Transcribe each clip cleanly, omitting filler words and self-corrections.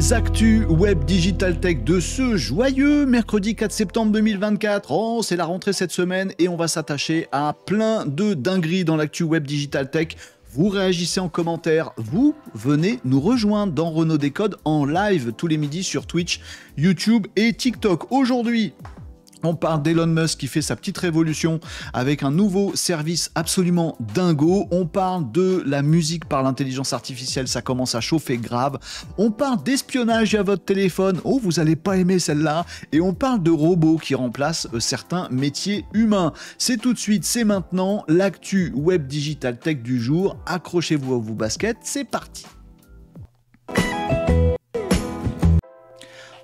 Les actus web digital tech de ce joyeux mercredi 4 septembre 2024. Oh, c'est la rentrée cette semaine et on va s'attacher à plein de dingueries dans l'actu web digital tech. Vous réagissez en commentaire, vous venez nous rejoindre dans Renaud Décode en live tous les midis sur Twitch, YouTube et TikTok. Aujourd'hui, on parle d'Elon Musk qui fait sa petite révolution avec un nouveau service absolument dingo. On parle de la musique par l'intelligence artificielle, ça commence à chauffer grave. On parle d'espionnage à votre téléphone, oh vous allez pas aimer celle-là. Et on parle de robots qui remplacent certains métiers humains. C'est tout de suite, c'est maintenant, l'actu web digital tech du jour. Accrochez-vous à vos baskets, c'est parti.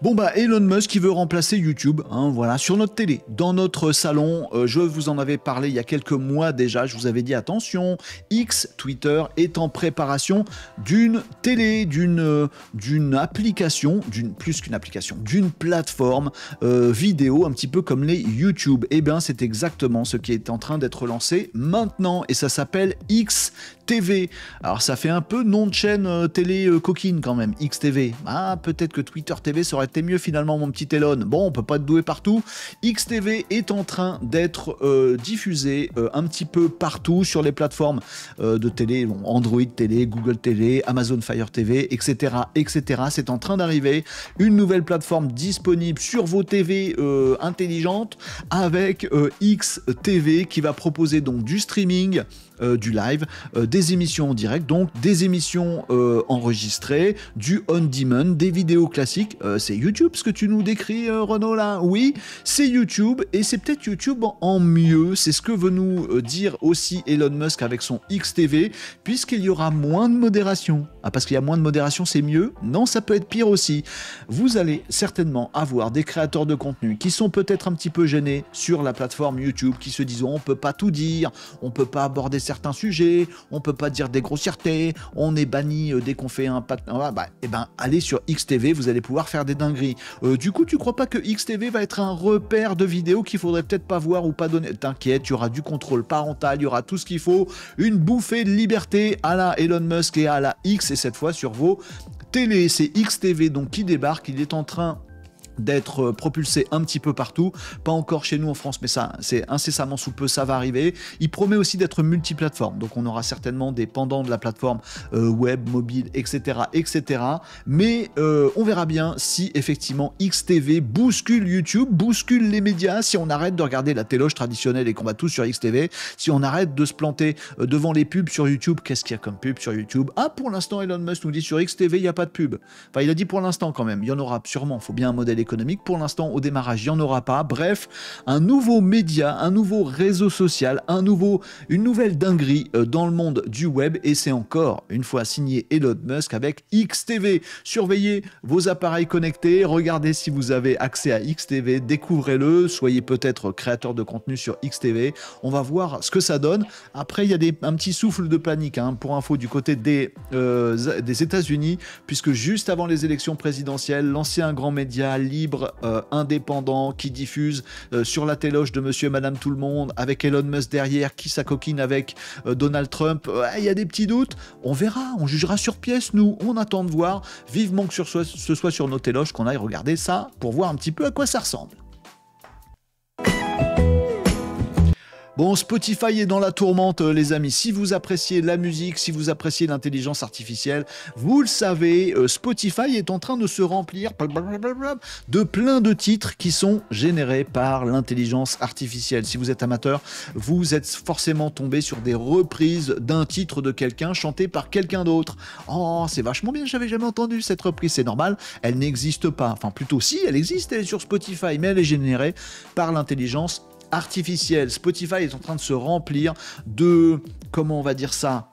Bon bah Elon Musk qui veut remplacer YouTube, voilà, sur notre télé, dans notre salon. Je vous en avais parlé il y a quelques mois déjà. Je vous avais dit attention, X, Twitter est en préparation d'une télé, d'une application, plus qu'une application, d'une plateforme vidéo, un petit peu comme les YouTube. Et bien c'est exactement ce qui est en train d'être lancé maintenant et ça s'appelle XTV. Alors ça fait un peu nom de chaîne télé coquine quand même, XTV. Ah peut-être que Twitter TV ça aurait été mieux finalement mon petit Elon. Bon, on peut pas être doué partout. XTV est en train d'être diffusé un petit peu partout sur les plateformes de télé, bon, Android TV, Google TV, Amazon Fire TV, etc. etc. C'est en train d'arriver. Une nouvelle plateforme disponible sur vos TV intelligentes avec XTV qui va proposer donc du streaming, du live, des émissions en direct, donc des émissions enregistrées, du on-demand, des vidéos classiques. C'est YouTube ce que tu nous décris, Renaud, là? Oui, c'est YouTube, et c'est peut-être YouTube en mieux. C'est ce que veut nous dire aussi Elon Musk avec son XTV, puisqu'il y aura moins de modération. Ah, parce qu'il y a moins de modération, c'est mieux? Non, ça peut être pire aussi. Vous allez certainement avoir des créateurs de contenu qui sont peut-être un petit peu gênés sur la plateforme YouTube, qui se disent on peut pas tout dire, on peut pas aborder certains sujets, on peut pas dire des grossièretés, on est banni dès qu'on fait un pat... et ben allez sur XTV, vous allez pouvoir faire des dingueries. Du coup, tu crois pas que XTV va être un repère de vidéos qu'il faudrait peut-être pas voir ou pas donner? T'inquiète, il y aura du contrôle parental, il y aura tout ce qu'il faut, une bouffée de liberté à la Elon Musk et à la X, et cette fois sur vos télés. C'est XTV donc qui débarque, il est en train d'être propulsé un petit peu partout, pas encore chez nous en France, mais ça, c'est incessamment sous peu, ça va arriver. Il promet aussi d'être multiplateforme, donc on aura certainement des pendants de la plateforme web, mobile, etc., etc. Mais on verra bien si effectivement XTV bouscule YouTube, bouscule les médias, si on arrête de regarder la téloche traditionnelle et qu'on va tous sur XTV, si on arrête de se planter devant les pubs sur YouTube. Qu'est-ce qu'il y a comme pub sur YouTube? Ah, pour l'instant, Elon Musk nous dit sur XTV, il n'y a pas de pub. Enfin, il a dit pour l'instant quand même, il y en aura sûrement, il faut bien un modèle économique. Pour l'instant, au démarrage, il n'y en aura pas. Bref, un nouveau média, un nouveau réseau social, une nouvelle dinguerie dans le monde du web, et c'est encore une fois signé Elon Musk avec XTV. Surveillez vos appareils connectés, regardez si vous avez accès à XTV, découvrez-le, soyez peut-être créateur de contenu sur XTV. On va voir ce que ça donne. Après, il y a un petit souffle de panique, pour info, du côté des États-Unis, puisque juste avant les élections présidentielles, l'ancien grand média libre, indépendant, qui diffuse sur la téloche de monsieur et madame tout le monde, avec Elon Musk derrière, qui s'acoquine avec Donald Trump, il y a des petits doutes. On verra, on jugera sur pièce, nous, on attend de voir. Vivement que ce soit sur nos téloches, qu'on aille regarder ça, pour voir un petit peu à quoi ça ressemble. Bon, Spotify est dans la tourmente, les amis. Si vous appréciez la musique, si vous appréciez l'intelligence artificielle, vous le savez, Spotify est en train de se remplir de plein de titres qui sont générés par l'intelligence artificielle. Si vous êtes amateur, vous êtes forcément tombé sur des reprises d'un titre de quelqu'un chanté par quelqu'un d'autre. Oh, c'est vachement bien, j'avais jamais entendu cette reprise, c'est normal, elle n'existe pas. Enfin, plutôt si, elle existe, elle est sur Spotify, mais elle est générée par l'intelligence artificielle. Spotify est en train de se remplir de, comment on va dire ça,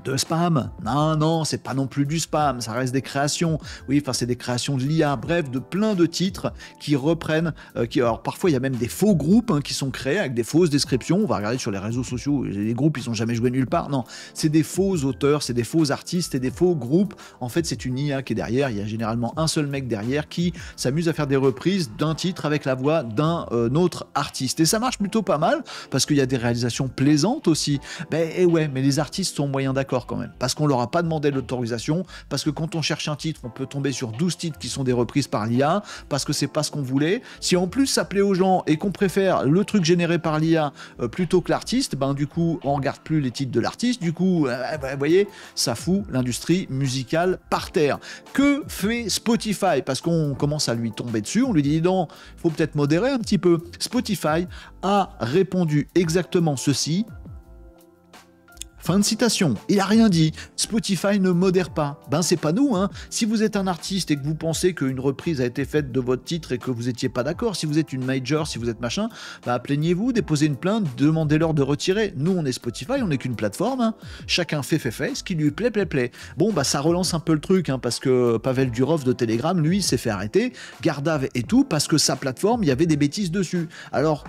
de spam. Non, c'est pas non plus du spam, ça reste des créations. Oui, enfin, c'est des créations de l'IA. Bref, de plein de titres qui reprennent, alors parfois il y a même des faux groupes qui sont créés avec des fausses descriptions. On va regarder sur les réseaux sociaux, les groupes ils ont jamais joué nulle part. Non, c'est des faux auteurs, c'est des faux artistes et des faux groupes. En fait, c'est une IA qui est derrière. Il y a généralement un seul mec derrière qui s'amuse à faire des reprises d'un titre avec la voix d'un autre artiste. Et ça marche plutôt pas mal parce qu'il y a des réalisations plaisantes aussi. Mais les artistes sont moyens d'accord. d'accord quand même, parce qu'on leur a pas demandé l'autorisation, parce que quand on cherche un titre, on peut tomber sur 12 titres qui sont des reprises par l'IA, parce que c'est pas ce qu'on voulait. Si en plus ça plaît aux gens et qu'on préfère le truc généré par l'IA plutôt que l'artiste, ben du coup on regarde plus les titres de l'artiste, du coup vous voyez, ça fout l'industrie musicale par terre. Que fait Spotify? Parce qu'on commence à lui tomber dessus, on lui dit non, il faut peut-être modérer un petit peu. Spotify a répondu exactement ceci. Fin de citation. Il a rien dit. Spotify ne modère pas. Ben c'est pas nous, hein. Si vous êtes un artiste et que vous pensez qu'une reprise a été faite de votre titre et que vous étiez pas d'accord, si vous êtes une major, si vous êtes machin, bah plaignez-vous, déposez une plainte, demandez-leur de retirer. Nous on est Spotify, on n'est qu'une plateforme, hein. Chacun fait, ce qui lui plaît. Bon bah ça relance un peu le truc, hein, parce que Pavel Durov de Telegram, lui, s'est fait arrêter, Gardave et tout, parce que sa plateforme, il y avait des bêtises dessus. Alors,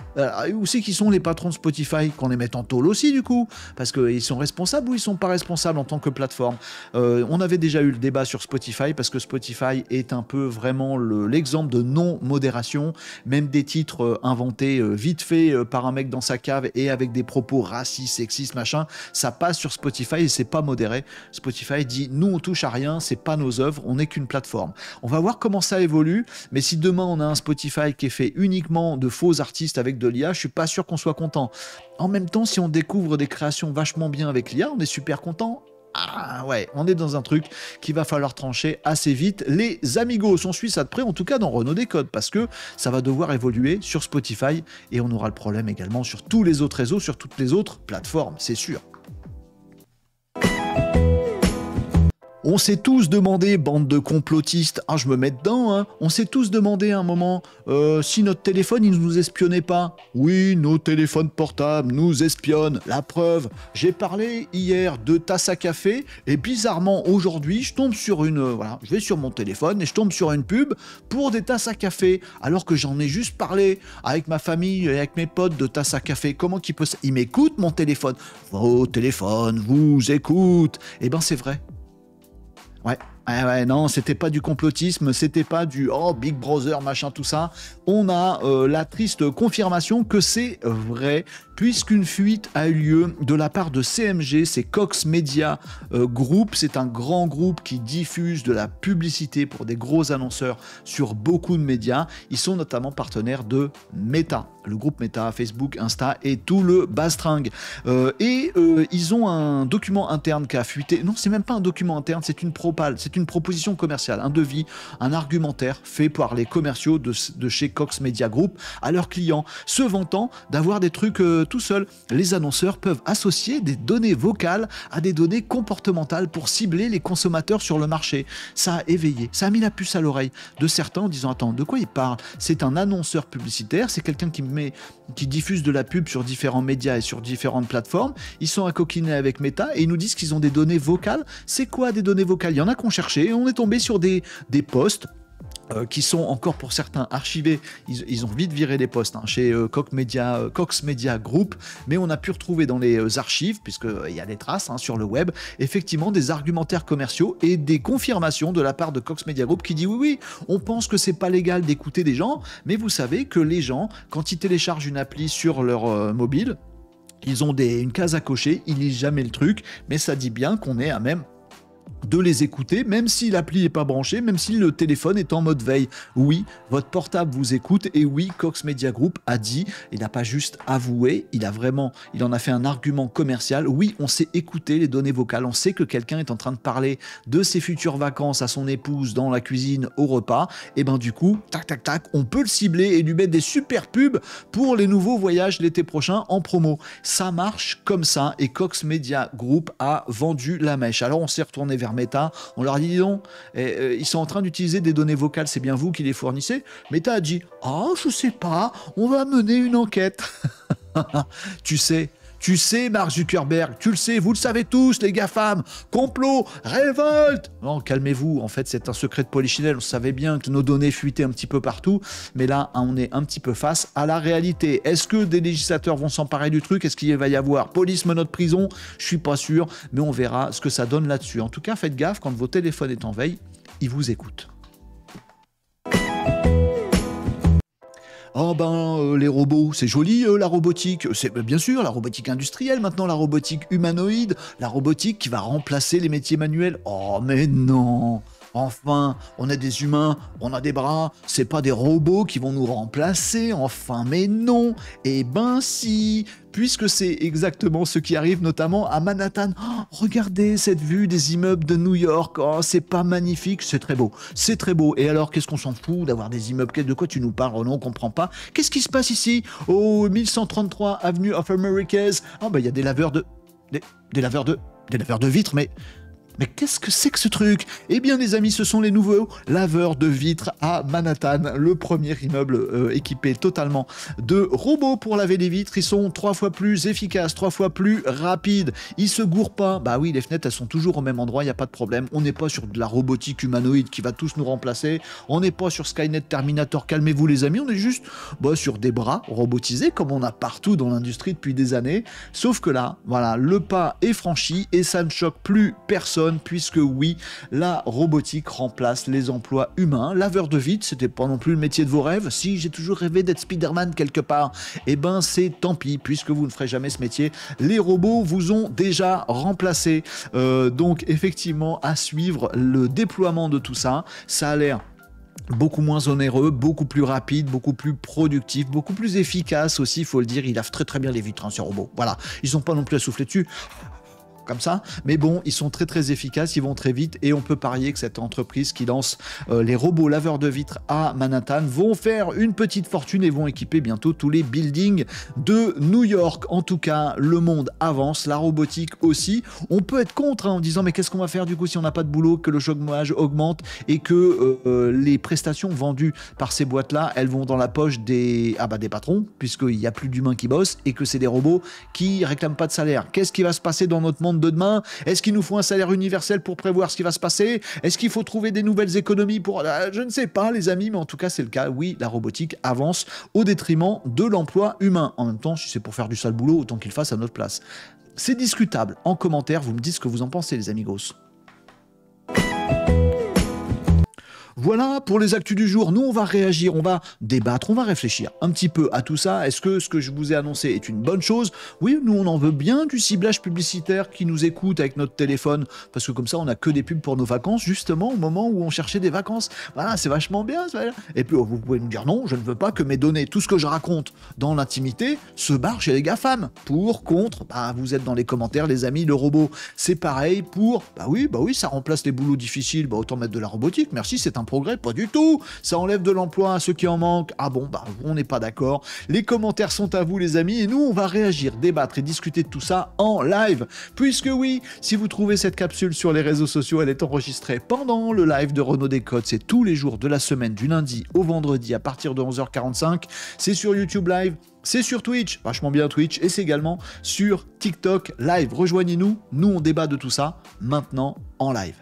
où c'est qu'ils sont les patrons de Spotify, qu'on les mette en tôle aussi du coup, parce qu'ils sont responsables ou ils sont pas responsables en tant que plateforme. On avait déjà eu le débat sur Spotify parce que Spotify est un peu vraiment l'exemple de non-modération, même des titres inventés vite fait par un mec dans sa cave et avec des propos racistes, sexistes, machin, ça passe sur Spotify et c'est pas modéré. Spotify dit nous on touche à rien, c'est pas nos œuvres, on n'est qu'une plateforme. On va voir comment ça évolue, mais si demain on a un Spotify qui est fait uniquement de faux artistes avec de l'IA, je suis pas sûr qu'on soit content. En même temps, si on découvre des créations vachement bien avec l'IA, on est super content. Ah ouais, on est dans un truc qu'il va falloir trancher assez vite. Les amigos, on suit ça de près, en tout cas dans Renaud Décode, parce que ça va devoir évoluer sur Spotify et on aura le problème également sur tous les autres réseaux, sur toutes les autres plateformes, c'est sûr. On s'est tous demandé, bande de complotistes, je me mets dedans, hein. On s'est tous demandé à un moment si notre téléphone, il ne nous espionnait pas. Oui, nos téléphones portables nous espionnent. La preuve, j'ai parlé hier de tasse à café, et bizarrement, aujourd'hui, je tombe sur je vais sur mon téléphone et je tombe sur une pub pour des tasses à café, alors que j'en ai juste parlé avec ma famille et avec mes potes de tasses à café. Comment qu'il peut... Il m'écoute, mon téléphone. Vos téléphones vous écoutent. Eh ben, c'est vrai. Ouais, non, c'était pas du complotisme, c'était pas du Big Brother, machin, tout ça. On a la triste confirmation que c'est vrai, puisqu'une fuite a eu lieu de la part de CMG, c'est Cox Media Group, c'est un grand groupe qui diffuse de la publicité pour des gros annonceurs sur beaucoup de médias. Ils sont notamment partenaires de Meta, le groupe Meta, Facebook, Insta et tout le bastringue. Ils ont un document interne qui a fuité. Non, c'est même pas un document interne, c'est une propale, c'est une proposition commerciale, un devis, un argumentaire fait par les commerciaux de chez Cox Media Group à leurs clients, se vantant d'avoir des trucs tout seuls. Les annonceurs peuvent associer des données vocales à des données comportementales pour cibler les consommateurs sur le marché. Ça a éveillé, ça a mis la puce à l'oreille de certains en disant attends, de quoi il parle? C'est un annonceur publicitaire, c'est quelqu'un qui diffuse de la pub sur différents médias et sur différentes plateformes. Ils sont à coquiner avec Meta et ils nous disent qu'ils ont des données vocales. C'est quoi des données vocales? Il y en a qu'on cherchait et on est tombé sur des posts qui sont encore pour certains archivés. Ils ont vite viré les posts chez Cox Media Group, mais on a pu retrouver dans les archives, puisqu'il y a des traces sur le web, effectivement des argumentaires commerciaux et des confirmations de la part de Cox Media Group qui dit oui, on pense que c'est pas légal d'écouter des gens, mais vous savez que les gens, quand ils téléchargent une appli sur leur mobile, ils ont une case à cocher, ils lisent jamais le truc, mais ça dit bien qu'on est à même de les écouter, même si l'appli n'est pas branchée, même si le téléphone est en mode veille. Oui, votre portable vous écoute, et oui, Cox Media Group a dit, il n'a pas juste avoué, il en a fait un argument commercial. Oui, on sait écouter les données vocales, on sait que quelqu'un est en train de parler de ses futures vacances à son épouse dans la cuisine au repas, et ben du coup, tac, on peut le cibler et lui mettre des super pubs pour les nouveaux voyages l'été prochain en promo. Ça marche comme ça, et Cox Media Group a vendu la mèche. Alors on s'est retourné vers Meta, on leur dit dis donc, ils sont en train d'utiliser des données vocales, c'est bien vous qui les fournissez? Meta a dit je sais pas, on va mener une enquête. Tu sais, Mark Zuckerberg, tu le sais, vous le savez tous, les GAFAM, complot, révolte. Non, calmez-vous, en fait, c'est un secret de polichinelle. On savait bien que nos données fuitaient un petit peu partout, mais là, on est un petit peu face à la réalité. Est-ce que des législateurs vont s'emparer du truc? Est-ce qu'il va y avoir police, menottes, prison? Je suis pas sûr, mais on verra ce que ça donne là-dessus. En tout cas, faites gaffe, quand votre téléphone est en veille, il vous écoute. Oh ben, les robots, c'est joli, la robotique. C'est bien sûr la robotique industrielle, maintenant la robotique humanoïde, la robotique qui va remplacer les métiers manuels. Oh mais non. Enfin, on est des humains, on a des bras, c'est pas des robots qui vont nous remplacer, enfin, mais non. Eh ben si, puisque c'est exactement ce qui arrive notamment à Manhattan. Oh, regardez cette vue des immeubles de New York, oh, c'est pas magnifique, c'est très beau, c'est très beau. Et alors, qu'est-ce qu'on s'en fout d'avoir des immeubles? De quoi tu nous parles? Oh non, on comprend pas. Qu'est-ce qui se passe ici? Au 1133 Avenue of Americas. Ah ben, il y a des laveurs de... Des laveurs de vitres, mais qu'est-ce que c'est que ce truc? Eh bien, les amis, ce sont les nouveaux laveurs de vitres à Manhattan, le premier immeuble équipé totalement de robots pour laver les vitres. Ils sont 3 fois plus efficaces, 3 fois plus rapides. Ils se gourrent pas. Bah oui, les fenêtres, elles sont toujours au même endroit, il n'y a pas de problème. On n'est pas sur de la robotique humanoïde qui va tous nous remplacer. On n'est pas sur Skynet Terminator, calmez-vous les amis. On est juste sur des bras robotisés, comme on a partout dans l'industrie depuis des années. Sauf que là, voilà, le pas est franchi et ça ne choque plus personne. Puisque oui, la robotique remplace les emplois humains. Laveur de vitres, c'était pas non plus le métier de vos rêves. Si j'ai toujours rêvé d'être Spider-Man quelque part, eh ben c'est tant pis, puisque vous ne ferez jamais ce métier. Les robots vous ont déjà remplacé. Donc effectivement, à suivre le déploiement de tout ça, ça a l'air beaucoup moins onéreux, beaucoup plus rapide, beaucoup plus productif, beaucoup plus efficace aussi, il faut le dire. Ils lavent très très bien les vitres, hein, ces robots. Voilà, ils n'ont pas non plus à souffler dessus comme ça, mais bon, ils sont très très efficaces, ils vont très vite et on peut parier que cette entreprise qui lance les robots laveurs de vitres à Manhattan vont faire une petite fortune et vont équiper bientôt tous les buildings de New York. En tout cas, le monde avance, la robotique aussi. On peut être contre en disant mais qu'est-ce qu'on va faire du coup si on n'a pas de boulot, que le chômage augmente et que les prestations vendues par ces boîtes-là, elles vont dans la poche des patrons, puisqu'il n'y a plus d'humains qui bossent et que c'est des robots qui réclament pas de salaire. Qu'est-ce qui va se passer dans notre monde de demain? Est-ce qu'il nous faut un salaire universel pour prévoir ce qui va se passer? Est-ce qu'il faut trouver des nouvelles économies pour... Je ne sais pas les amis, mais en tout cas c'est le cas. Oui, la robotique avance au détriment de l'emploi humain. En même temps, si c'est pour faire du sale boulot, autant qu'il fasse à notre place. C'est discutable. En commentaire, vous me dites ce que vous en pensez les amigos. Voilà pour les actus du jour. Nous, on va réagir, on va débattre, on va réfléchir un petit peu à tout ça. Est-ce que ce que je vous ai annoncé est une bonne chose? Oui, nous, on en veut bien du ciblage publicitaire qui nous écoute avec notre téléphone, parce que comme ça, on n'a que des pubs pour nos vacances, justement, au moment où on cherchait des vacances. Voilà, c'est vachement bien. Et puis, vous pouvez nous dire non, je ne veux pas que mes données, tout ce que je raconte dans l'intimité, se barre chez les GAFAM. Pour, contre, vous êtes dans les commentaires, les amis, le robot, c'est pareil. Pour, oui, ça remplace les boulots difficiles, autant mettre de la robotique. Merci, c'est un progrès, pas du tout. Ça enlève de l'emploi à ceux qui en manquent. Ah bon, on n'est pas d'accord. Les commentaires sont à vous les amis et nous on va réagir, débattre et discuter de tout ça en live. Puisque oui, si vous trouvez cette capsule sur les réseaux sociaux, elle est enregistrée pendant le live de Renaud Décode. C'est tous les jours de la semaine, du lundi au vendredi à partir de 11h45. C'est sur YouTube Live. C'est sur Twitch, vachement bien Twitch, et c'est également sur TikTok Live. Rejoignez-nous, nous on débat de tout ça maintenant en live.